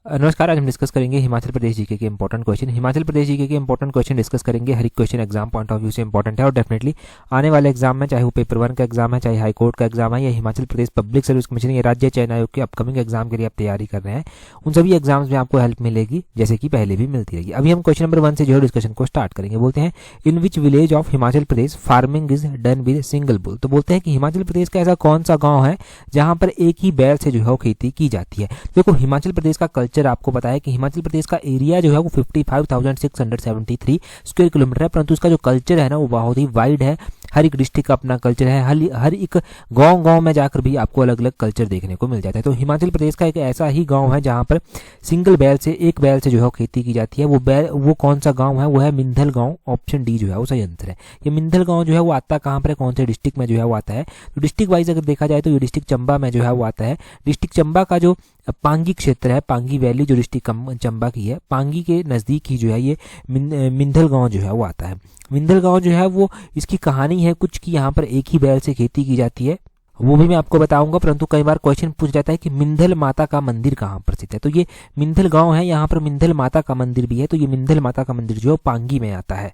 नमस्कार। आज हम डिस्कस करेंगे हिमाचल प्रदेश जीके के important question. Himachal Pradesh GK के इंपॉर्टेंट क्वेश्चन डिस्कस करेंगे। हर एक question exam point of view से इंपॉर्टेंट है और डेफिनेटली आने वाले एग्जाम में, चाहे वो पेपर 1 का एग्जाम है, चाहे हाई कोर्ट का एग्जाम है, या Himachal Pradesh public service commission या राज्य चयन आयोग के अपकमिंग एग्जाम के लिए आप तैयारी कर रहे हैं, उन सभी एग्जाम्स में आपको हेल्प मिलेगी, जैसे कि पहले भी मिलती रहेगी। अभी हम क्वेश्चन नंबर 1 से जो है डिस्कशन को स्टार्ट करेंगे। बोलते हैं in which village of Himachal Pradesh farming is done with single bull. तो बोलते हैं कि हिमाचल प्रदेश का ऐसा कौन सा गाँव है जहाँ पर एक ही बैल से जो है खेती की जाती है। देखो, हिमाचल प्रदेश का कल्चर आपको पता है कि हिमाचल प्रदेश का एरिया जो है वो 55,673 स्क्वायर किलोमीटर है, परंतु उसका जो कल्चर है ना वो बहुत ही वाइड है। हर एक डिस्ट्रिक्ट का अपना कल्चर है। हर एक गांव में जाकर भी आपको अलग अलग कल्चर देखने को मिल जाता है। तो हिमाचल प्रदेश का एक ऐसा ही गांव है जहां पर सिंगल बैल से, एक बैल से जो है खेती की जाती है। वो कौन सा गांव है? वो है मिंधल गांव। ऑप्शन डी जो है वो सही आंसर है। ये मिंधल गांव जो है वो आता कहां पर है, कौन से डिस्ट्रिक्ट में जो है वो आता है? तो डिस्ट्रिक्ट वाइज अगर देखा जाए तो ये डिस्ट्रिक्ट चंबा में जो है वो आता है। डिस्ट्रिक्ट चंबा का जो पांगी क्षेत्र है, पांगी वैली जो डिस्ट्रिक्ट चंबा की है, पांगी के नज़दीक ही जो है ये मिंधल गांव जो है वो आता है। मिंधल गांव जो है वो, इसकी कहानी है कुछ कि यहाँ पर एक ही बैल से खेती की जाती है, वो भी मैं आपको बताऊंगा। परंतु कई बार क्वेश्चन पूछ जाता है कि मिंधल माता का मंदिर कहाँ प्रसिद्ध है। तो ये मिंधल गांव है, यहाँ पर मिंधल माता का मंदिर भी है। तो ये मिंधल माता का मंदिर जो है पांगी में आता है।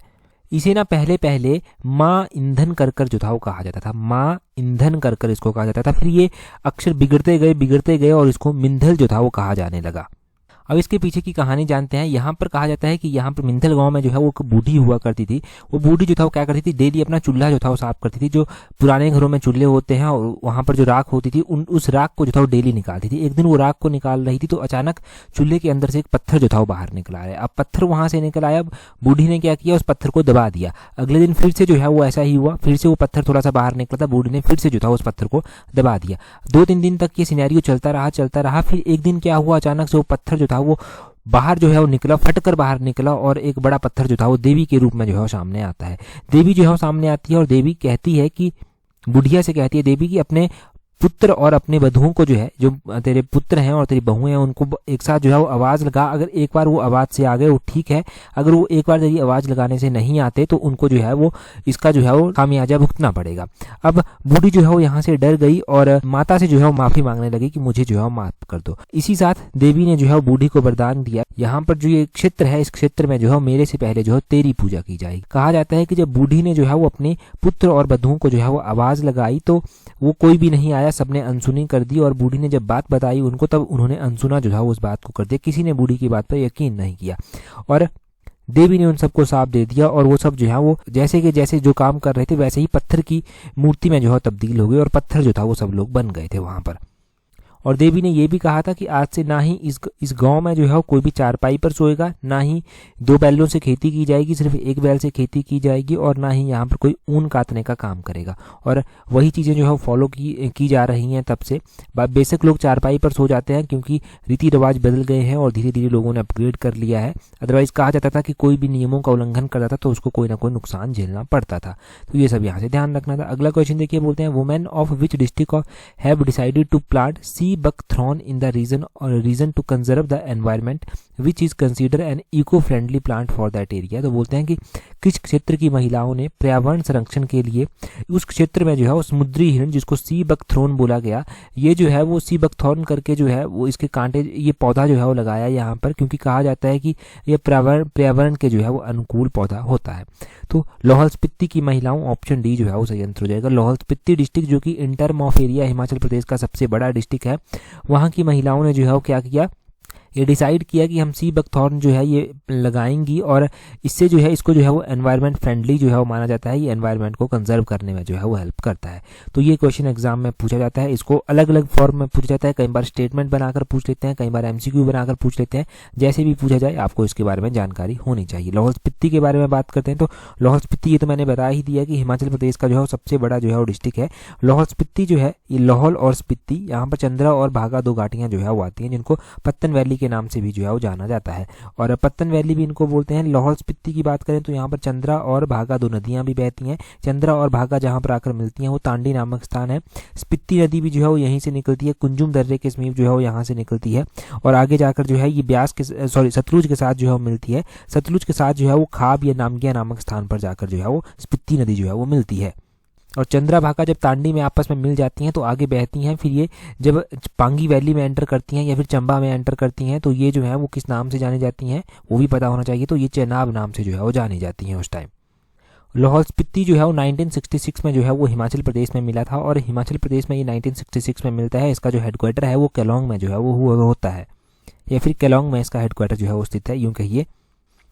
इसे ना पहले माँ ईंधन कर जो था वो कहा जाता था। माँ ईंधन कर इसको कहा जाता था। फिर ये अक्षर बिगड़ते गए और इसको मिंधल जो था वो कहा जाने लगा। अब इसके पीछे की कहानी जानते हैं। यहाँ पर कहा जाता है कि यहाँ पर मिंधल गांव में जो है वो एक बूढ़ी हुआ करती थी। वो बूढ़ी जो था वो क्या करती थी, डेली अपना चूल्हा जो था वो साफ करती थी। जो पुराने घरों में चूल्हे होते हैं और वहाँ पर जो राख होती थी, उस राख को जो था वो डेली निकालती थी। एक दिन वो राख को निकाल रही थी तो अचानक चूल्हे के अंदर से एक पत्थर जो था वो बाहर निकल आया। अब पत्थर वहां से निकल आया। अब बूढ़ी ने क्या किया, उस पत्थर को दबा दिया। अगले दिन फिर से जो है वो ऐसा ही हुआ, फिर से वो पत्थर थोड़ा सा बाहर निकला था। बूढ़ी ने फिर से जो था उस पत्थर को दबा दिया। 2-3 दिन तक ये सिनेरियो चलता रहा। फिर एक दिन क्या हुआ, अचानक से वो पत्थर जो था वो बाहर जो है वो निकला, फटकर बाहर निकला और एक बड़ा पत्थर जो था वो देवी के रूप में जो है वो सामने आता है। देवी जो है वो सामने आती है और देवी कहती है कि, बुढ़िया से कहती है देवी कि अपने पुत्र और अपने बधुओं को जो है, जो तेरे पुत्र हैं और तेरी बहुएं हैं, उनको एक साथ जो है वो आवाज लगा। अगर एक बार वो आवाज से आ गए वो ठीक है, अगर वो एक बार तेरी आवाज लगाने से नहीं आते तो उनको जो है वो इसका जो है वो खामियाजा भुगतना पड़ेगा। अब बूढ़ी जो है वो यहाँ से डर गई और माता से जो है वो माफी मांगने लगी कि मुझे जो है वो माफ कर दो। इसी साथ देवी ने जो है वो बूढ़ी को वरदान दिया, यहाँ पर जो ये क्षेत्र है, इस क्षेत्र में जो है मेरे से पहले जो है तेरी पूजा की जाएगी। कहा जाता है कि जब बूढ़ी ने जो है वो अपने पुत्र और बधुओं को जो है वो आवाज लगाई तो वो कोई भी नहीं आया, सबने अनसुनी कर दी। और बूढ़ी ने जब बात बताई उनको, तब उन्होंने अनसुना जो था उस बात को कर दिया। किसी ने बूढ़ी की बात पर यकीन नहीं किया और देवी ने उन सबको साफ दे दिया और वो सब जो है वो जैसे जो काम कर रहे थे वैसे ही पत्थर की मूर्ति में जो है तब्दील हो गई और पत्थर जो था वो सब लोग बन गए थे वहां पर। और देवी ने यह भी कहा था कि आज से ना ही इस गांव में जो है कोई भी चारपाई पर सोएगा, ना ही 2 बैलों से खेती की जाएगी, सिर्फ 1 बैल से खेती की जाएगी, और ना ही यहाँ पर कोई ऊन काटने का काम करेगा। और वही चीज़ें जो है फॉलो की जा रही हैं तब से। बेशक लोग चारपाई पर सो जाते हैं क्योंकि रीति रिवाज बदल गए हैं और धीरे धीरे लोगों ने अपग्रेड कर लिया है। अदरवाइज कहा जाता था कि कोई भी नियमों का उल्लंघन करता था तो उसको कोई ना कोई नुकसान झेलना पड़ता था। तो ये सब यहाँ से ध्यान रखना था। अगला क्वेश्चन देखिए, बोलते हैं women of which district have decided to plant sea buckthorn in the region to conserve the environment which is considered an eco-friendly plant for that area। तो बोलते हैं कि किस क्षेत्र की महिलाओं ने पर्यावरण संरक्षण के लिए उस क्षेत्र में जो है वो समुद्री हिरण, जिसको सी बकथ्रॉन बोला गया, ये जो है वो सी बकथ्रॉन करके जो है वो इसके कांटे, ये पौधा जो है वो लगाया यहाँ पर, क्योंकि कहा जाता है कि ये पर्यावरण के जो है वो अनुकूल पौधा होता है। तो लाहौल स्पीति की महिलाओं, ऑप्शन डी जो है वो सही आंसर हो जाएगा। लाहौल स्पीति डिस्ट्रिक्ट जो कि in term of area Himachal Pradesh का सबसे बड़ा डिस्ट्रिक्ट है, वहाँ की महिलाओं ने जो है वो क्या किया, ये डिसाइड किया कि हम सी बकथॉर्न जो है ये लगाएंगी और इससे जो है इसको जो है वो एनवायरनमेंट फ्रेंडली जो है वो माना जाता है। ये एनवायरनमेंट को कंजर्व करने में जो है वो हेल्प करता है। तो ये क्वेश्चन एग्जाम में पूछा जाता है। इसको अलग अलग फॉर्म में पूछा जाता है। कई बार स्टेटमेंट बनाकर पूछ लेते हैं, कई बार एमसीक्यू बनाकर पूछ लेते हैं। जैसे भी पूछा जाए आपको इसके बारे में जानकारी होनी चाहिए। लाहौल स्पीति के बारे में बात करते हैं तो लाहौल स्पीति, ये तो मैंने बता ही दिया कि हिमाचल प्रदेश का जो है सबसे बड़ा जो है वो डिस्ट्रिक्ट है। लाहौल स्पीति जो है, ये लाहौल और स्पीति, यहाँ पर चंद्रा और भागा 2 घाटियाँ जो है वो आती हैं, जिनको पत्तन वैली के नाम से भी जो है जाना जाता है और पत्तन वैली भी इनको बोलते हैं। लाहौल स्पीति की बात करें तो यहाँ पर चंद्रा और भागा 2 नदियां भी बहती हैं। चंद्रा और भागा जहाँ पर आकर मिलती हैं वो तांडी नामक स्थान है। स्पीति नदी भी जो है वो यहीं से निकलती है, कुंजुम दर्रे के समीप जो है वो यहाँ से निकलती है और आगे जाकर जो है ये सतलुज के साथ जो है वो मिलती है। सतलुज के साथ जो है वो खाब या नामगिया नामक स्थान पर जाकर जो है वो स्पीति नदी जो है वो मिलती है। और चंद्रभागा जब तांडी में आपस में मिल जाती हैं तो आगे बहती हैं, फिर ये जब पांगी वैली में एंटर करती हैं या फिर चंबा में एंटर करती हैं तो ये जो है वो किस नाम से जानी जाती हैं वो भी पता होना चाहिए। तो ये चेनाब नाम से जो है वो जानी जाती हैं उस टाइम। लाहौल स्पीति जो है वो 1966 में जो है वो हिमाचल प्रदेश में मिला था और हिमाचल प्रदेश में ये 1966 में मिलता है। इसका जो हेडक्वार्टर है वो केलोंग में जो है वो होता है, या फिर केलोंग में इसका हेडक्वार्टर जो है वो स्थित है, यूँ कहिए।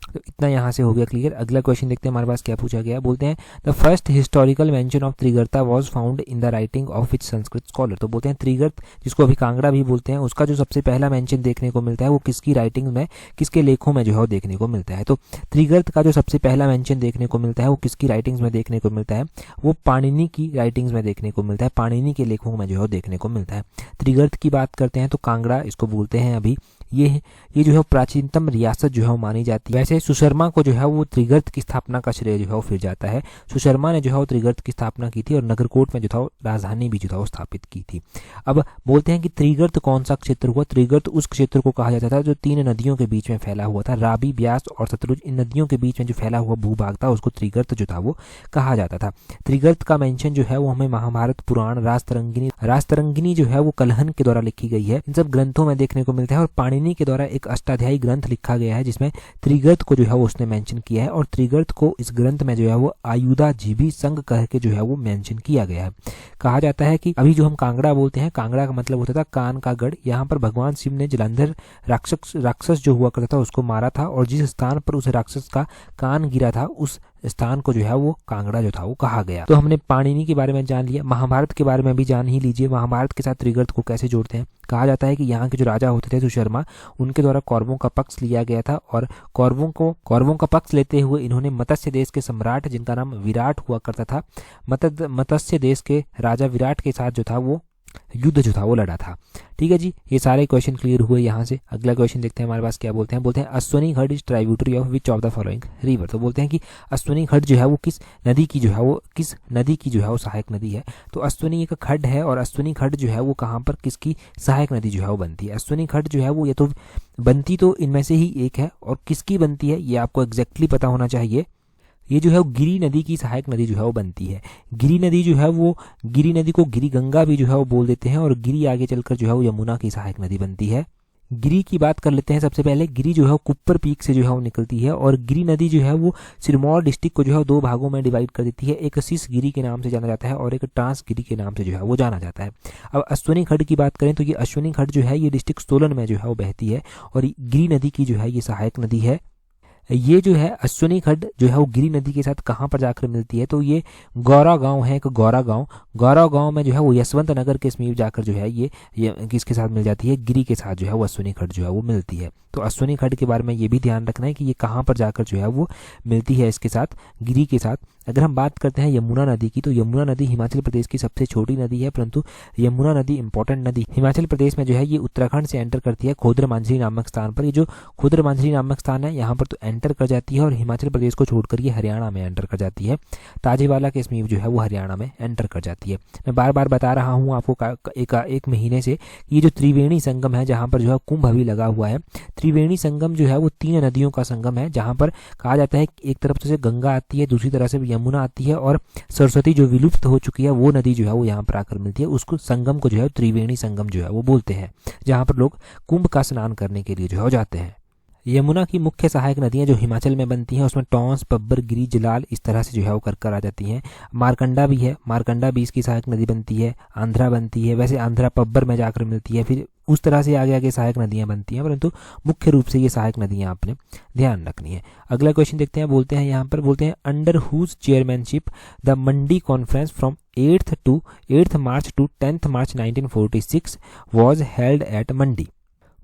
तो इतना यहाँ से हो गया क्लियर। अगला क्वेश्चन देखते हैं हमारे पास क्या पूछा गया। बोलते हैं the first historical mention of Trigarta was found in the writing of which Sanskrit scholar. तो बोलते हैं त्रिगर्त, जिसको अभी कांगड़ा भी बोलते हैं, उसका जो सबसे पहला मेंशन देखने को मिलता है वो किसकी राइटिंग में, किसके लेखों में जो है वो देखने को मिलता है। तो त्रिगर्त का जो सबसे पहला मेंशन देखने को मिलता है वो किसकी राइटिंग्स में देखने को मिलता है, वो पाणिनि की राइटिंग्स में देखने को मिलता है, पाणिनि के लेखों में जो है देखने को मिलता है। त्रिगर्त की बात करते हैं तो कांगड़ा इसको बोलते हैं अभी। ये जो है प्राचीनतम रियासत जो है वो मानी जाती है। वैसे सुशर्मा को जो है वो त्रिगर्त की स्थापना का श्रेय जो है वो फिर जाता है। सुशर्मा ने जो है वो त्रिगर्त की स्थापना की थी और नगरकोट में जो था वो राजधानी भी जो था वो स्थापित की थी। अब बोलते हैं कि त्रिगर्त कौन सा क्षेत्र हुआ। त्रिगर्त उस क्षेत्र को कहा जाता था जो 3 नदियों के बीच में फैला हुआ था, रावी, ब्यास और सतलुज। इन नदियों के बीच में जो फैला हुआ भूभाग था उसको त्रिगर्त जो था वो कहा जाता था। त्रिगर्त का मेंशन जो है वो हमें महाभारत, पुराण, राजतरंगिनी जो है वो कलहन के द्वारा लिखी गई है, इन सब ग्रंथों में देखने को मिलता है। और पाणिनि के द्वारा एक अष्टाध्यायी ग्रंथ लिखा गया है जिसमें त्रिगर्त को जो है वो उसने मेंशन किया है और त्रिगर्त को इस ग्रंथ में जो है वो आयुधाजीवी संघ कह के जो है वो मेंशन किया गया है। कहा जाता है कि अभी जो हम कांगड़ा बोलते हैं, कांगड़ा का मतलब होता था कान का गढ़। यहाँ पर भगवान शिव ने जलंधर राक्षस जो हुआ करता था उसको मारा था और जिस स्थान पर उस राक्षस का कान गिरा था उस स्थान को जो है वो कांगड़ा जो था वो कहा गया। तो हमने पाणिनि के बारे में जान लिया, महाभारत के बारे में भी जान ही लीजिए। महाभारत के साथ त्रिगर्त को कैसे जोड़ते हैं। कहा जाता है कि यहाँ के जो राजा होते थे सुशर्मा, उनके द्वारा कौरवों का पक्ष लिया गया था और कौरवों का पक्ष लेते हुए इन्होंने मत्स्य देश के सम्राट, जिनका नाम विराट हुआ करता था, मत्स्य देश के राजा विराट के साथ जो था वो युद्ध जो था वो लड़ा था। ठीक है जी, ये सारे क्वेश्चन क्लियर हुए यहाँ से। अगला क्वेश्चन देखते हैं हमारे पास क्या बोलते हैं। Ashwani Ghat is tributary of which of the following river. तो बोलते हैं कि अश्वनी घाट जो है वो किस नदी की जो है वो सहायक नदी है। तो अश्वनी एक खड्ड है और अश्वनी घाट जो है वो कहाँ पर किसकी सहायक नदी जो है वो बनती है। अश्वनी घाट जो है वो ये तो बनती तो इनमें से ही एक है और किसकी बनती है ये आपको एग्जैक्टली पता होना चाहिए। ये जो है वो गिरी नदी की सहायक नदी जो है वो बनती है। गिरी नदी जो है वो, गिरी नदी को गिरी गंगा भी जो है वो बोल देते हैं और गिरी आगे चलकर जो है वो यमुना की सहायक नदी बनती है। गिरी की बात कर लेते हैं सबसे पहले। गिरी जो है वो कुप्पर पीक से जो है वो निकलती है और गिरी नदी जो है वो सिरमौर डिस्ट्रिक्ट को जो है 2 भागों में डिवाइड कर देती है। एक सिस गिरी के नाम से जाना जाता है और एक ट्रांस गिरी के नाम से जो है वो जाना जाता है। अब अश्वनी खड्ड की बात करें तो ये अश्वनी खड्ड जो है ये डिस्ट्रिक्ट सोलन में जो है वो बहती है और गिरी नदी की जो है ये सहायक नदी है। ये जो है अश्वनी खड्ड जो है वो गिरी नदी के साथ कहाँ पर जाकर मिलती है, तो ये गौरा गांव है, एक गौरा गांव में जो है वो यशवंत नगर के समीप जाकर जो है ये किसके साथ मिल जाती है, गिरी के साथ जो है वो अश्वनी खड्ड जो है वो मिलती है। तो अश्वनी खड्ड के बारे में ये भी ध्यान रखना है कि ये कहाँ पर जाकर जो है वो मिलती है इसके साथ, गिरी के साथ। अगर हम बात करते हैं यमुना नदी की, तो यमुना नदी हिमाचल प्रदेश की सबसे छोटी नदी है, परंतु यमुना नदी इंपॉर्टेंट नदी हिमाचल प्रदेश में जो है ये उत्तराखंड से एंटर करती है खोदर मांझरी नामक स्थान पर। ये जो खोदर मांझरी नामक स्थान है यहाँ पर तो एंटर कर जाती है और हिमाचल प्रदेश को छोड़कर ये हरियाणा में एंटर कर जाती है। ताजेवाला के समीप जो है वो हरियाणा में एंटर कर जाती है। मैं बार बार बता रहा हूँ आपको एक महीने से, ये जो त्रिवेणी संगम है जहाँ पर जो है कुंभ अभी लगा हुआ है, त्रिवेणी संगम जो है वो 3 नदियों का संगम है जहाँ पर कहा जाता है एक तरफ से गंगा आती है, दूसरी तरह से यमुना आती है और सरस्वती जो विलुप्त हो चुकी है वो नदी जो है वो यहाँ पर आकर मिलती है। उसको संगम को जो है त्रिवेणी संगम जो है वो बोलते हैं, जहाँ पर लोग कुंभ का स्नान करने के लिए जो है जाते हैं। यमुना की मुख्य सहायक नदियां जो हिमाचल में बनती हैं उसमें टॉन्स, बब्बर, गिरी, जलाल इस तरह से जो है वो कर आ जाती हैं। मारकंडा भी है, मारकंडा भी इसकी सहायक नदी बनती है। आंध्रा बनती है, वैसे आंध्रा पब्बर में जाकर मिलती है, फिर उस तरह से आगे आगे सहायक नदियां बनती हैं, परंतु मुख्य रूप से ये सहायक नदियां आपने ध्यान रखनी है। अगला क्वेश्चन देखते हैं। बोलते हैं under whose chairmanship the Mandi conference from 8th March to 10th March 1946 was held at Mandi.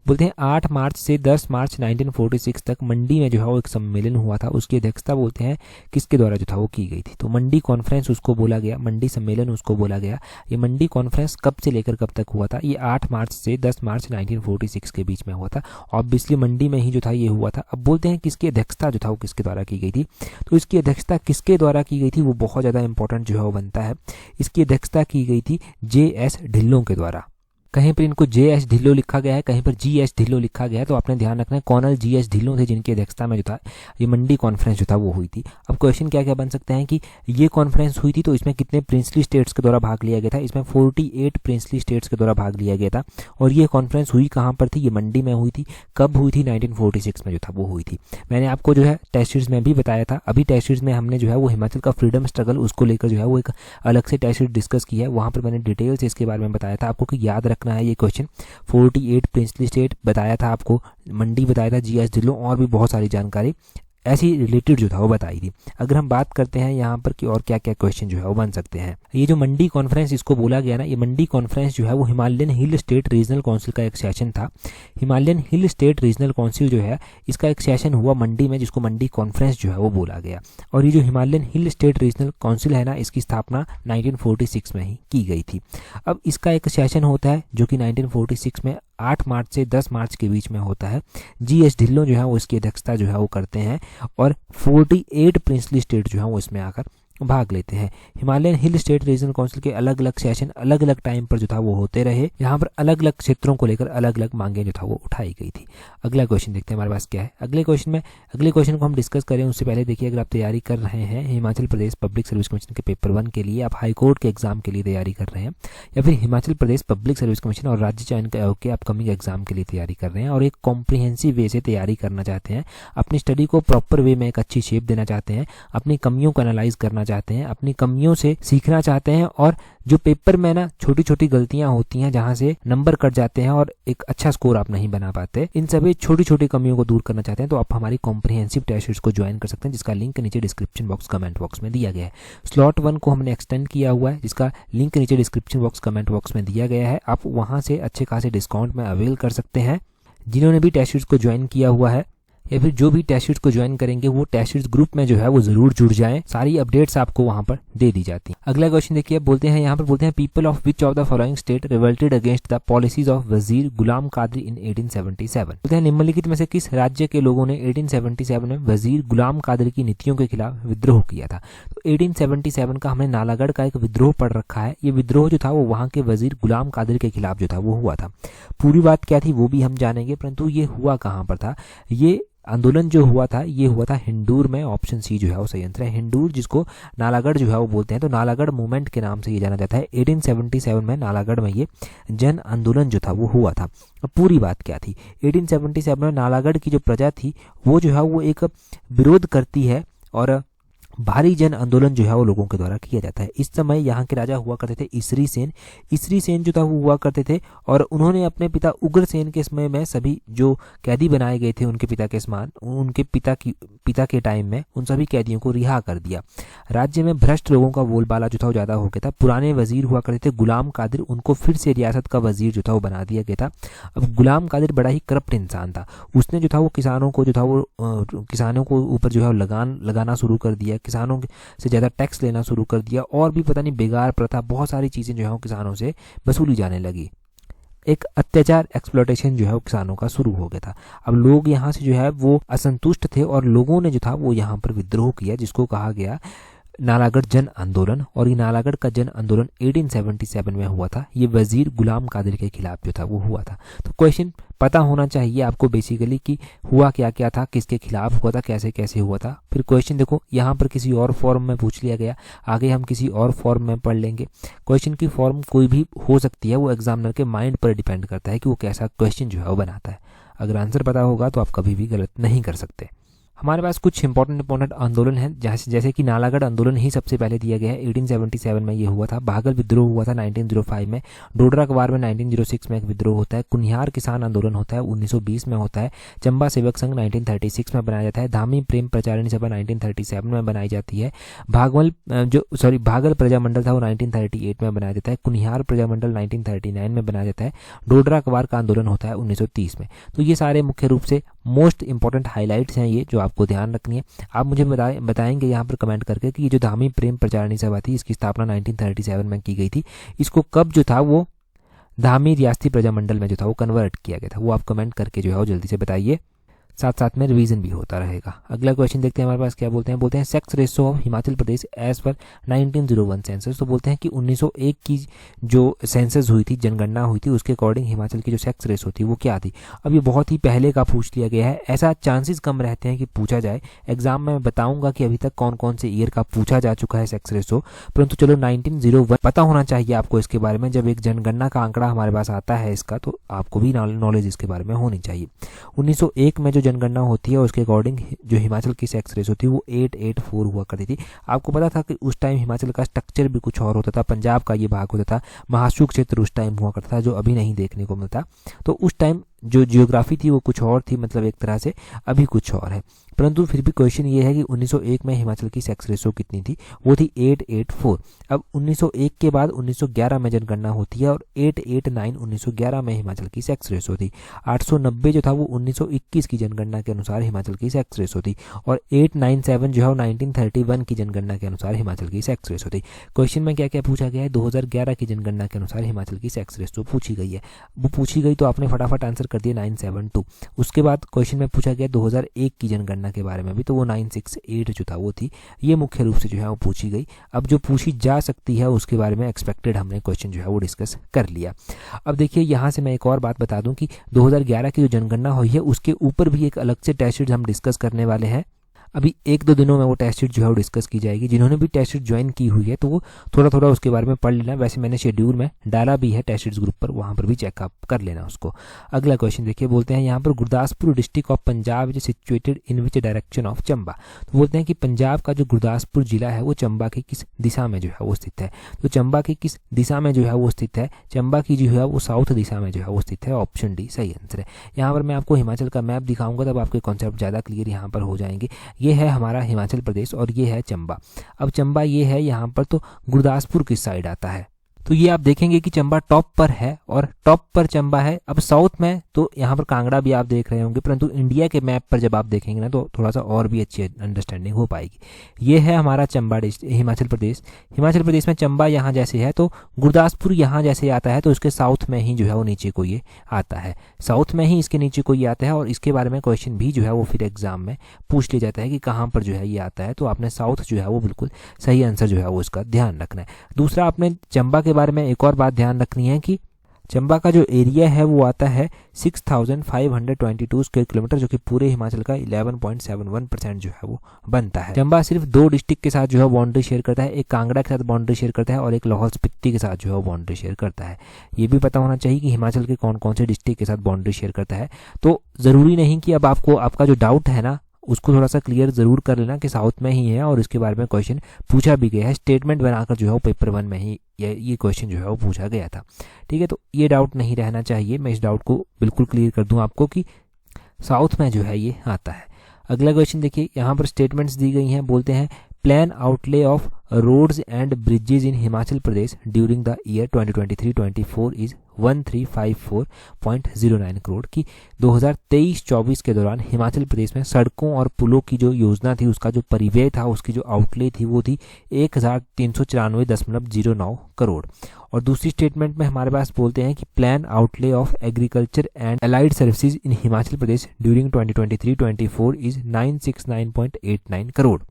बोलते हैं 8 मार्च से 10 मार्च 1946 तक मंडी में जो है वो एक सम्मेलन हुआ था, उसकी अध्यक्षता बोलते हैं किसके द्वारा जो था वो की गई थी। तो मंडी कॉन्फ्रेंस उसको बोला गया, मंडी सम्मेलन उसको बोला गया। ये मंडी कॉन्फ्रेंस कब से लेकर कब तक हुआ था, ये 8 मार्च से 10 मार्च 1946 के बीच में हुआ था। ऑब्वियसली मंडी में ही जो था ये हुआ था। अब बोलते हैं किसकी अध्यक्षता जो था वो किसके द्वारा की गई थी, तो इसकी अध्यक्षता किसके द्वारा की गई थी वो बहुत ज़्यादा इंपॉर्टेंट जो है वो बनता है। इसकी अध्यक्षता की गई थी JS ढिल्लों के द्वारा। कहीं पर इनको JS ढिल्लों लिखा गया है, कहीं पर GS ढिल्लों लिखा गया है, तो आपने ध्यान रखना है कर्नल GS ढिल्लों थे जिनकी अध्यक्षता में जो था ये मंडी कॉन्फ्रेंस जो था वो हुई थी। अब क्वेश्चन क्या क्या बन सकते हैं कि ये कॉन्फ्रेंस हुई थी तो इसमें कितने प्रिंसली स्टेट्स के द्वारा भाग लिया गया था, इसमें 48 प्रिंसली स्टेट्स के द्वारा भाग लिया गया था। और ये कॉन्फ्रेंस हुई कहाँ पर थी, ये मंडी में हुई थी। कब हुई थी, 1946 में जो था वो हुई थी। मैंने आपको जो है टेस्ट सीरीज में भी बताया था, अभी टेस्ट सीरीज में हमने जो है वो हिमाचल का फ्रीडम स्ट्रगल उसको लेकर जो है वो एक अलग से टेस्ट सीरीज डिस्कस की है, वहाँ पर मैंने डिटेल से इसके बारे में बताया था आपको कि याद रखना है ये क्वेश्चन। 48 प्रिंसली स्टेट बताया था आपको, मंडी बताया था, GS ढिल्लों और भी बहुत सारी जानकारी ऐसी रिलेटेड जो था वो बताई थी। अगर हम बात करते हैं यहाँ पर कि और क्या क्या क्वेश्चन जो है वो बन सकते हैं, ये जो मंडी कॉन्फ्रेंस इसको बोला गया ना, ये मंडी कॉन्फ्रेंस जो है वो Himalayan hill state regional council का एक सेशन था। Himalayan hill state regional council जो है इसका एक सेशन हुआ मंडी में, जिसको मंडी कॉन्फ्रेंस जो है वो बोला गया। और ये जो Himalayan hill state regional council है ना, इसकी स्थापना 1946 में ही की गई थी। अब इसका एक सेशन होता है जो कि 1946 में 8 मार्च से 10 मार्च के बीच में होता है। GS ढिल्लों जो है वो इसकी अध्यक्षता जो है वो करते हैं और 48 प्रिंसली स्टेट जो है वो इसमें आकर भाग लेते हैं। Himalayan hill state regional council के अलग अलग सेशन अलग अलग टाइम पर जो था वो होते रहे। यहाँ पर अलग अलग क्षेत्रों को लेकर अलग अलग मांगे जो था वो उठाई गई थी। अगला क्वेश्चन देखते हैं हमारे पास क्या है। अगले क्वेश्चन को हम डिस्कस करें उससे पहले देखिए, अगर आप तैयारी कर रहे हैं Himachal Pradesh public service commission के पेपर 1 के लिए, आप हाई कोर्ट के एग्जाम के लिए तैयारी कर रहे हैं, या फिर Himachal Pradesh public service commission और राज्य चयन आयोग के अपकमिंग एग्जाम के लिए तैयारी कर रहे हैं और एक कॉम्प्रिहेंसिव वे से तैयारी करना चाहते हैं, अपनी स्टडी को प्रॉपर वे में एक अच्छी शेप देना चाहते हैं, अपनी कमियों को एनालाइज करना चाहते हैं, अपनी कमियों से सीखना चाहते हैं, और जो पेपर में ना छोटी छोटी गलतियां होती हैं जहां से नंबर कट जाते हैं और एक अच्छा स्कोर आप नहीं बना पाते, इन सभी छोटी छोटी कमियों को दूर करना चाहते हैं, तो आप हमारी कॉम्प्रिहेंसिव टेस्ट सीरीज को ज्वाइन कर सकते हैं, जिसका लिंक नीचे डिस्क्रिप्शन बॉक्स कमेंट बॉक्स में दिया गया है। स्लॉट 1 को हमने एक्सटेंड किया हुआ है, जिसका लिंक नीचे डिस्क्रिप्शन बॉक्स कमेंट बॉक्स में दिया गया है। आप वहां से अच्छे खासे डिस्काउंट में अवेल कर सकते हैं। जिन्होंने भी टेस्ट सीरीज को ज्वाइन किया हुआ है या फिर जो भी टेस्ट सीरीज को ज्वाइन करेंगे वो टेस्ट सीरीज ग्रुप में जो है वो जरूर जुड़ जाएं, सारी अपडेट्स आपको वहां पर दे दी जाती हैं। अगला क्वेश्चन देखिए, बोलते हैं यहाँ पर, बोलते हैं people of which of the following state revolted against the policies of Wazir Ghulam Qadri इन 1877। बोलते हैं निम्नलिखित में से किस राज्य के लोगों ने 1877 में वजीर गुलाम कादरी की नीतियों के खिलाफ विद्रोह किया था। तो 1877 का हमने नालागढ़ का एक विद्रोह पढ़ रखा है। ये विद्रोह जो था वो वहां के वजीर गुलाम कादरी के खिलाफ जो था वो हुआ था। पूरी बात क्या थी वो भी हम जानेंगे, परंतु ये हुआ कहाँ पर था। ये आंदोलन जो हुआ था ये हुआ था हिंडूर में। ऑप्शन सी जो है वो सही आंसर है, हिंडूर, जिसको नालागढ़ जो है वो बोलते हैं। तो नालागढ़ मूवमेंट के नाम से ये जाना जाता है। 1877 में नालागढ़ में ये जन आंदोलन जो था वो हुआ था। अब पूरी बात क्या थी, 1877 में नालागढ़ की जो प्रजा थी वो जो है वो एक विरोध करती है और भारी जन आंदोलन जो है वो लोगों के द्वारा किया जाता है। इस समय यहाँ के राजा हुआ करते थे ईसरी सेन। ईसरी सेन जो था वो हुआ करते थे और उन्होंने अपने पिता उग्रसेन के समय में सभी जो कैदी बनाए गए थे उनके पिता के समान, उनके पिता के टाइम में उन सभी कैदियों को रिहा कर दिया। राज्य में भ्रष्ट लोगों का बोलबाला जो था वो ज्यादा हो गया था। पुराने वजीर हुआ करते थे गुलाम कादिर, उनको फिर से रियासत का वजीर जो था वो बना दिया गया था। अब गुलाम कादिर बड़ा ही करप्ट इंसान था। उसने जो था वो किसानों को जो था वो किसानों को ऊपर जो है लगाना शुरू कर दिया, किसानों से ज़्यादा टैक्स लेना शुरू कर दिया, और भी पता नहीं बेगार प्रथा, बहुत सारी चीज़ें जो है वो किसानों से वसूली जाने लगी। एक अत्याचार एक्सप्लॉयटेशन जो है वो किसानों का शुरू हो गया था। अब लोग यहाँ से जो है वो असंतुष्ट थे और लोगों ने जो था वो यहाँ पर विद्रोह किया, जिसको कहा गया नालागढ़ जन आंदोलन। और ये नालागढ़ का जन आंदोलन 1877 में हुआ था। ये वजीर गुलाम कादिर के खिलाफ जो था वो हुआ था। तो क्वेश्चन पता होना चाहिए आपको बेसिकली कि हुआ क्या क्या था, किसके खिलाफ हुआ था, कैसे कैसे हुआ था। फिर क्वेश्चन देखो यहाँ पर किसी और फॉर्म में पूछ लिया गया, आगे हम किसी और फॉर्म में पढ़ लेंगे। क्वेश्चन की फॉर्म कोई भी हो सकती है, वो एग्जामिनर के माइंड पर डिपेंड करता है कि वो कैसा क्वेश्चन जो है वो बनाता है। अगर आंसर पता होगा तो आप कभी भी गलत नहीं कर सकते। हमारे पास कुछ इंपॉर्टेंट आंदोलन है, जैसे कि नालागढ़ आंदोलन ही सबसे पहले दिया गया है। 1877 में ये हुआ था। भागल विद्रोह हुआ था 1905 में। डोडरा कवार में 1906 में एक विद्रोह होता है। कुनिहार किसान आंदोलन होता है 1920 में होता है। चंबा सेवक संघ 1936 में बनाया जाता है। धामी प्रेम प्रचारिणी सभा 1937 में बनाई जाती है। भागल प्रजामंडल था वो 1938 में बनाया जाता है। कुनिहार प्रजामंडल 1939 में बनाया जाता है। डोडरा कवार का आंदोलन होता है 1930 में। तो ये सारे मुख्य रूप से मोस्ट इंपॉर्टेंट हाईलाइट्स हैं, ये जो आपको ध्यान रखनी है। आप मुझे बताएंगे यहाँ पर कमेंट करके कि ये जो धामी प्रेम प्रचारिणी सभा थी इसकी स्थापना 1937 में की गई थी। इसको कब जो था वो धामी रियासती प्रजामंडल में जो था वो कन्वर्ट किया गया था, वो आप कमेंट करके जो है वो जल्दी से बताइए। साथ साथ में रिवीजन भी होता रहेगा। अगला क्वेश्चन देखते हैं हमारे पास क्या बोलते हैं sex ratio of Himachal Pradesh as per 1901 census. तो बोलते हैं कि 1901 की जो सेंसस हुई थी, जनगणना हुई थी, उसके अकॉर्डिंग हिमाचल की जो सेक्स रेशो थी वो क्या थी। अब ये बहुत ही पहले का पूछ लिया गया है, ऐसा चांसेस कम रहते हैं कि पूछा जाए। एग्जाम में मैं बताऊंगा कि अभी तक कौन कौन से ईयर का पूछा जा चुका है सेक्स रेशो, परंतु चलो 1901 पता होना चाहिए आपको इसके बारे में। जब एक जनगणना का आंकड़ा हमारे पास आता है इसका, तो आपको भी नॉलेज इसके बारे में होनी चाहिए। 1901 में जो जनगणना होती है उसके अकॉर्डिंग जो हिमाचल की सेक्स रेशो थी वो 884 हुआ करती थी। आपको पता था कि उस टाइम हिमाचल का स्ट्रक्चर भी कुछ और होता था, पंजाब का ये भाग होता था, महाशुक क्षेत्र उस टाइम हुआ करता था जो अभी नहीं देखने को मिलता। तो उस टाइम जो जियोग्राफी थी वो कुछ और थी, मतलब एक तरह से अभी कुछ और है। परंतु फिर भी क्वेश्चन ये है कि 1901 में हिमाचल की सेक्स रेशो कितनी थी, वो थी 884। अब 1901 के बाद 1911 में जनगणना होती है और 889 1911 में हिमाचल की सेक्स रेशो थी। 890 जो था वो 1921 की जनगणना के अनुसार हिमाचल की सेक्स रेशो थी और 897 जो है 1931 की जनगणना के अनुसार हिमाचल की सेक्स रेशो थी। क्वेश्चन में क्या क्या पूछा गया है, 2011 की जनगणना के अनुसार हिमाचल की सेक्स रेशो पूछी गई है। वो पूछी गई तो आपने फटाफट आंसर कर दिया 972। उसके बाद क्वेश्चन में पूछा गया 2001 की जनगणना के बारे में भी, तो वो 968 जो था वो थी। ये मुख्य रूप से जो है वो पूछी गई। अब जो पूछी जा सकती है उसके बारे में एक्सपेक्टेड हमने क्वेश्चन जो है वो डिस्कस कर लिया। अब देखिए यहाँ से मैं एक और बात बता दूं कि 2011 की जो जनगणना हुई है उसके ऊपर भी एक अलग से टेस्ट सीरीज हम डिस्कस करने वाले हैं। अभी 1-2 दिनों में वो टेस्ट शीट जो है वो डिस्कस की जाएगी। जिन्होंने भी टेस्ट शीट ज्वाइन की हुई है तो वो थोड़ा थोड़ा उसके बारे में पढ़ लेना। वैसे मैंने शेड्यूल में डाला भी है टेस्ट शीट्स ग्रुप पर, वहाँ पर भी चेकअप कर लेना उसको। अगला क्वेश्चन देखिए, बोलते हैं यहाँ पर Gurdaspur district of Punjab is situated in which direction of Chamba. तो बोलते हैं कि पंजाब का जो गुरदासपुर जिला है वो चंबा की किस दिशा में जो है वो स्थित है। तो चंबा की किस दिशा में जो है वो स्थित है, चंबा की जो है वो साउथ दिशा में जो है वो स्थित है। ऑप्शन डी सही आंसर है। यहाँ पर मैं आपको हिमाचल का मैप दिखाऊंगा तब आपके कॉन्सेप्ट ज़्यादा क्लियर यहाँ पर हो जाएंगे। ये है हमारा हिमाचल प्रदेश और ये है चंबा। अब चंबा ये है यहाँ पर, तो गुरदासपुर किस साइड आता है, तो ये आप देखेंगे कि चंबा टॉप पर है और टॉप पर चंबा है। अब साउथ में तो यहाँ पर कांगड़ा भी आप देख रहे होंगे, परंतु इंडिया के मैप पर जब आप देखेंगे ना तो थोड़ा सा और भी अच्छी अंडरस्टैंडिंग हो पाएगी। ये है हमारा चंबा हिमाचल प्रदेश। हिमाचल प्रदेश में चंबा यहाँ जैसे है तो गुरदासपुर यहाँ जैसे आता है, तो इसके साउथ में ही जो है वो नीचे को ये आता है, साउथ में ही इसके नीचे को ये आता है। और इसके बारे में क्वेश्चन भी जो है वो फिर एग्जाम में पूछ लिया जाता है कि कहाँ पर जो है ये आता है। तो आपने साउथ जो है वो बिल्कुल सही आंसर जो है वो इसका ध्यान रखना है। दूसरा, आपने चंबा के बारे में एक और बात ध्यान रखनी है कि चंबा का जो एरिया है वो आता है 6522 स्क्वायर किलोमीटर, जो कि पूरे हिमाचल का 11.71% जो है वो बनता है। चंबा सिर्फ 2 डिस्ट्रिक्ट के साथ जो है बाउंड्री शेयर करता है, एक कांगड़ा के साथ बाउंड्री शेयर करता है और एक लाहौल स्पीति के साथ जो है वो बाउंड्री शेयर करता है। ये भी पता होना चाहिए कि हिमाचल के कौन कौन से डिस्ट्रिक्ट के साथ बाउंड्री शेयर करता है। तो ज़रूरी नहीं कि अब आपको आपका जो डाउट है ना उसको थोड़ा सा क्लियर जरूर कर लेना कि साउथ में ही है और इसके बारे में क्वेश्चन पूछा भी गया है। स्टेटमेंट बनाकर जो है वो पेपर 1 में ही ये क्वेश्चन जो है वो पूछा गया था। ठीक है, तो ये डाउट नहीं रहना चाहिए। मैं इस डाउट को बिल्कुल क्लियर कर दूं आपको कि साउथ में जो है ये आता है। अगला क्वेश्चन देखिए, यहाँ पर स्टेटमेंट्स दी गई हैं। बोलते हैं plan outlay of roads and bridges in Himachal Pradesh during the year 2023-24 is 1354.09 crore की 2023-24 के दौरान हिमाचल प्रदेश में सड़कों और पुलों की जो योजना थी उसका जो परिव्यय था, उसकी जो आउटले थी वो थी 1394.09 करोड़। और दूसरी स्टेटमेंट में हमारे पास बोलते हैं कि plan outlay of agriculture and allied services in Himachal Pradesh during 2023-24 is 969.89 crore.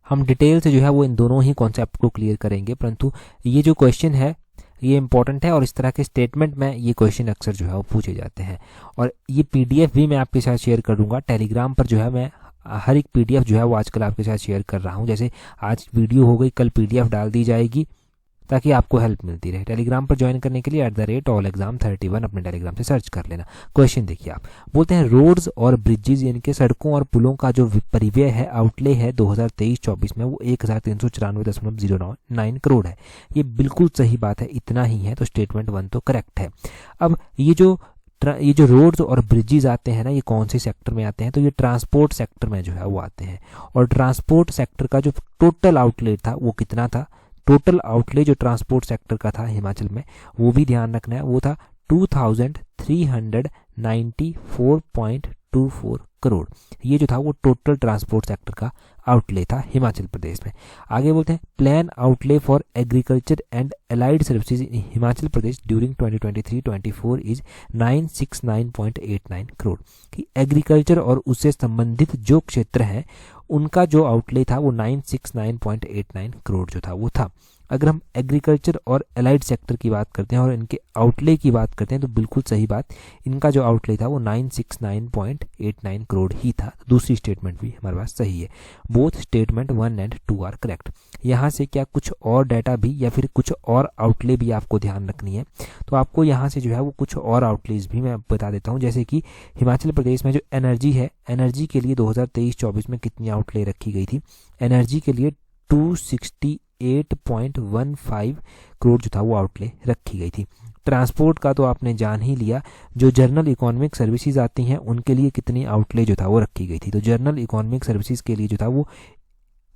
हम डिटेल से जो है वो इन दोनों ही कॉन्सेप्ट को क्लियर करेंगे, परंतु ये जो क्वेश्चन है ये इंपॉर्टेंट है और इस तरह के स्टेटमेंट में ये क्वेश्चन अक्सर जो है वो पूछे जाते हैं। और ये पीडीएफ भी मैं आपके साथ शेयर कर दूंगा टेलीग्राम पर। जो है मैं हर एक पीडीएफ जो है वो आजकल आपके साथ शेयर कर रहा हूँ। जैसे आज वीडियो हो गई, कल पीडीएफ डाल दी जाएगी ताकि आपको हेल्प मिलती रहे। टेलीग्राम पर ज्वाइन करने के लिए @allexam31 अपने टेलीग्राम से सर्च कर लेना। क्वेश्चन देखिए, आप बोलते हैं रोड्स और ब्रिजेज यानी कि सड़कों और पुलों का जो परिव्यय है, आउटले है 2023-24 में वो 1394.09 करोड़ है। ये बिल्कुल सही बात है, इतना ही है। तो स्टेटमेंट 1 तो करेक्ट है। अब ये जो रोड्स और ब्रिजेज आते हैं ना, ये कौन से सेक्टर में आते हैं, तो ये ट्रांसपोर्ट सेक्टर में जो है वो आते हैं। और ट्रांसपोर्ट सेक्टर का जो टोटल आउटलेट था वो कितना था, टोटल आउटले जो ट्रांसपोर्ट सेक्टर का था हिमाचल में, वो भी ध्यान रखना है, वो था 2394.2 1.24 करोड़। ये जो था वो टोटल ट्रांसपोर्ट सेक्टर का आउटले था हिमाचल प्रदेश में। आगे बोलते हैं plan outlay for agriculture and allied services in Himachal Pradesh during 2023-24 is 969.89 crore. कि एग्रीकल्चर और उससे संबंधित जो क्षेत्र हैं उनका जो आउटले था वो 969.89 करोड़ जो था वो था। अगर हम एग्रीकल्चर और एलाइड सेक्टर की बात करते हैं और इनके आउटले की बात करते हैं तो बिल्कुल सही बात, इनका जो आउटले था वो 969.89 करोड़ ही था। दूसरी स्टेटमेंट भी हमारे पास सही है। Both statement 1 and 2 are correct. यहाँ से क्या कुछ और डाटा भी या फिर कुछ और आउटले भी आपको ध्यान रखनी है, तो आपको यहाँ से जो है वो कुछ और आउटलेज भी मैं बता देता हूँ। जैसे कि हिमाचल प्रदेश में जो एनर्जी है, एनर्जी के लिए 2023-24 में कितनी आउटले रखी गई थी? एनर्जी के लिए 268.15 करोड़ जो था वो आउटले रखी गई थी। ट्रांसपोर्ट का तो आपने जान ही लिया, जो जर्नल इकोनॉमिक सर्विसेज आती हैं उनके लिए कितनी आउटले जो था वो रखी गई थी। तो जर्नल इकोनॉमिक सर्विसेज के लिए जो था वो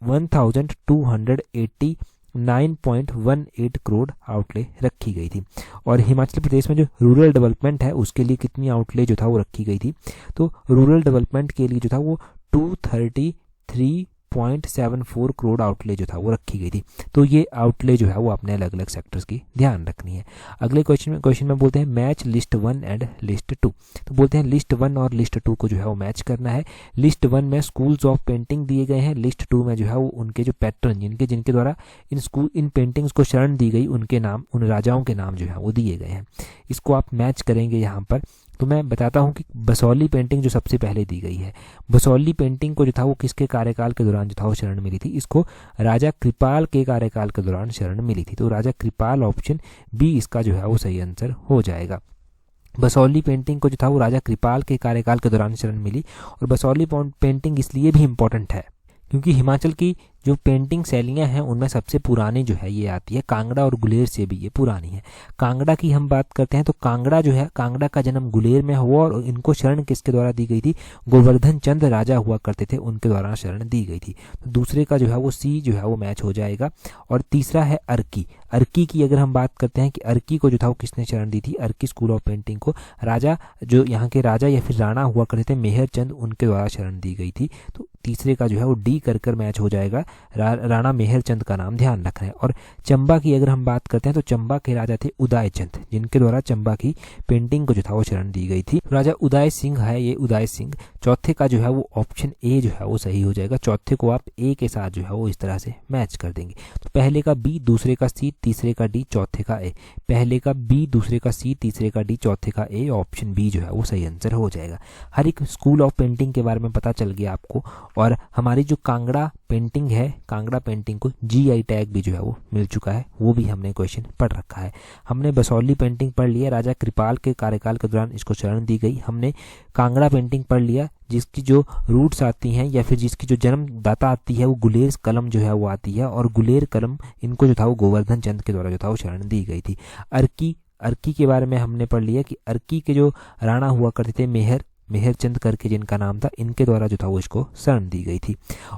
1289.18 करोड़ आउटले रखी गई थी। और हिमाचल प्रदेश में जो रूरल डेवलपमेंट है उसके लिए कितनी आउटले जो था वो रखी गई थी? तो रूरल डेवलपमेंट के लिए जो था वो 233.74 करोड़ आउटले जो था वो रखी गई थी। तो ये आउटले जो है वो अपने अलग अलग सेक्टर्स की ध्यान रखनी है। अगले क्वेश्चन में बोलते हैं मैच लिस्ट 1 एंड लिस्ट 2। तो बोलते हैं लिस्ट 1 और लिस्ट 2 को जो है वो मैच करना है। लिस्ट 1 में स्कूल्स ऑफ पेंटिंग दिए गए हैं, लिस्ट 2 में जो है वो उनके जो पैटर्न जिनके द्वारा इन पेंटिंग्स को शरण दी गई उनके नाम, उन राजाओं के नाम जो है वो दिए गए हैं। इसको आप मैच करेंगे यहाँ पर। तो मैं बताता हूँ कि बसौली पेंटिंग जो सबसे पहले दी गई है, बसौली पेंटिंग को जो था वो किसके कार्यकाल के दौरान जो था वो शरण मिली थी? इसको राजा कृपाल के कार्यकाल के दौरान शरण मिली थी। तो राजा कृपाल ऑप्शन बी इसका जो है वो सही आंसर हो जाएगा। बसौली पेंटिंग को जो था वो राजा कृपाल के कार्यकाल के दौरान शरण मिली। और बसौली पेंटिंग इसलिए भी इम्पोर्टेंट है क्योंकि हिमाचल की जो पेंटिंग शैलियाँ हैं उनमें सबसे पुरानी जो है ये आती है कांगड़ा और गुलेर से भी ये पुरानी है। कांगड़ा की हम बात करते हैं तो कांगड़ा जो है, कांगड़ा का जन्म गुलेर में हुआ और इनको शरण किसके द्वारा दी गई थी? गोवर्धन चंद राजा हुआ करते थे, उनके द्वारा शरण दी गई थी। तो दूसरे का जो है वो सी जो है वो मैच हो जाएगा। और तीसरा है अर्की। अर्की की अगर हम बात करते हैं कि अर्की को जो था वो किसने शरण दी थी? अर्की स्कूल ऑफ पेंटिंग को राजा, जो यहाँ के राजा या फिर राणा हुआ करते थे मेहर चंद, उनके द्वारा शरण दी गई थी। तो तीसरे का जो है वो डी कर मैच हो जाएगा। राणा मेहर चंद का नाम ध्यान रखना है। और चंबा की अगर हम बात करते हैं तो चंबा के राजा थे उदय चंद, जिनके द्वारा चंबा की पेंटिंग को जो था वो शरण दी गई थी। राजा उदय सिंह है ये, उदय सिंह। चौथे का जो है वो ऑप्शन ए जो है वो सही हो जाएगा। चौथे को आप ए के साथ जो है वो इस तरह से मैच कर देंगे। तो पहले का बी, दूसरे का सी, तीसरे का डी, चौथे का ए। पहले का बी, दूसरे का सी, तीसरे का डी, चौथे का ए। ऑप्शन बी जो है वो सही आंसर हो जाएगा। हर एक स्कूल ऑफ पेंटिंग के बारे में पता चल गया आपको। और हमारी जो कांगड़ा पेंटिंग है, कांगड़ा पेंटिंग को जीआई टैग भी जो है वो मिल चुका है, वो भी हमने क्वेश्चन पढ़ रखा है। हमने बसौली पेंटिंग पढ़ लिया, राजा कृपाल के कार्यकाल के दौरान इसको शरण दी गई। हमने कांगड़ा पेंटिंग पढ़ लिया, जिसकी जो रूट्स आती हैं या फिर जिसकी जो जन्मदाता आती है वो गुलेर कलम जो है वो आती है। और गुलेर कलम इनको जो था वो गोवर्धन चंद के द्वारा जो था वो शरण दी गई थी। अर्की के बारे में हमने पढ़ लिया कि अर्की के जो राणा हुआ करते थे मेहर चंद करके जिनका नाम था, इनके द्वारा जो था वो इसको शरण दी गई थी।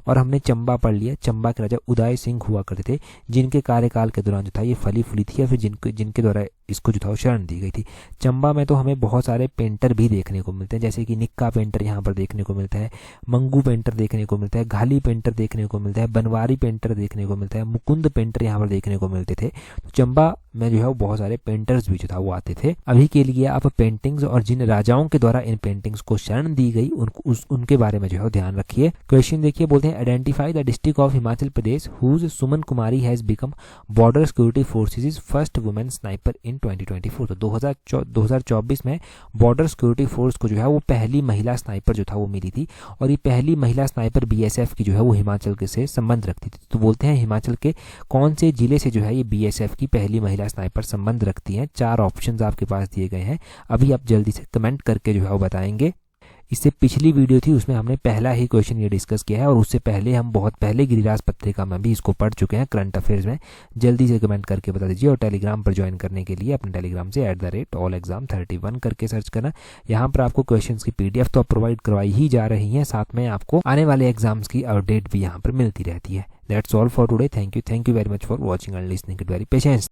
और हमने चंबा पढ़ लिया, चंबा के राजा उदय सिंह हुआ करते थे, जिनके कार्यकाल के दौरान जो था ये फली फूली थी या फिर जिनके द्वारा इसको जो था वो शरण दी गई थी। चंबा में तो हमें बहुत सारे पेंटर भी देखने को मिलते हैं, जैसे कि निक्का पेंटर यहाँ पर देखने को मिलता है, मंगू पेंटर देखने को मिलता है, घाली पेंटर देखने को मिलता है, बनवारी पेंटर देखने को मिलता है, मुकुंद पेंटर यहाँ पर देखने को मिलते थे। तो चंबा में जो है वो बहुत सारे पेंटर्स भी जो था वो आते थे। अभी के लिए आप पेंटिंग्स और जिन राजाओं के द्वारा इन पेंटिंग्स को शरण दी गई उनके बारे में जो है ध्यान रखिए। क्वेश्चन देखिए, बोलते हैं identify the district of Himachal Pradesh whose Suman Kumari has become border security forces first women sniper in 2024। तो 2024 में बॉर्डर सिक्योरिटी फोर्स को जो है वो पहली महिला स्नाइपर जो था वो मिली थी। और ये पहली महिला स्नाइपर बीएसएफ की जो है वो हिमाचल के से संबंध रखती थी। तो बोलते हैं हिमाचल के कौन से जिले से जो है ये बीएसएफ की पहली महिला स्नाइपर संबंध रखती हैं? 4 ऑप्शंस आपके पास दिए गए हैं, अभी आप जल्दी से कमेंट करके जो है वो बताएंगे। इससे पिछली वीडियो थी उसमें हमने पहला ही क्वेश्चन ये डिस्कस किया है और उससे पहले हम बहुत पहले गिरिराज पत्रिका में भी इसको पढ़ चुके हैं करंट अफेयर्स में। जल्दी से कमेंट करके बता दीजिए। और टेलीग्राम पर ज्वाइन करने के लिए अपने टेलीग्राम से @allexam31 करके सर्च करना। यहाँ पर आपको क्वेश्चंस की PDF तो प्रोवाइड करवाई ही जा रही है, साथ में आपको आने वाले एग्जाम्स की अपडेट भी यहाँ पर मिलती रहती है। That's all for today. Thank you very much for watching and listening it very patience.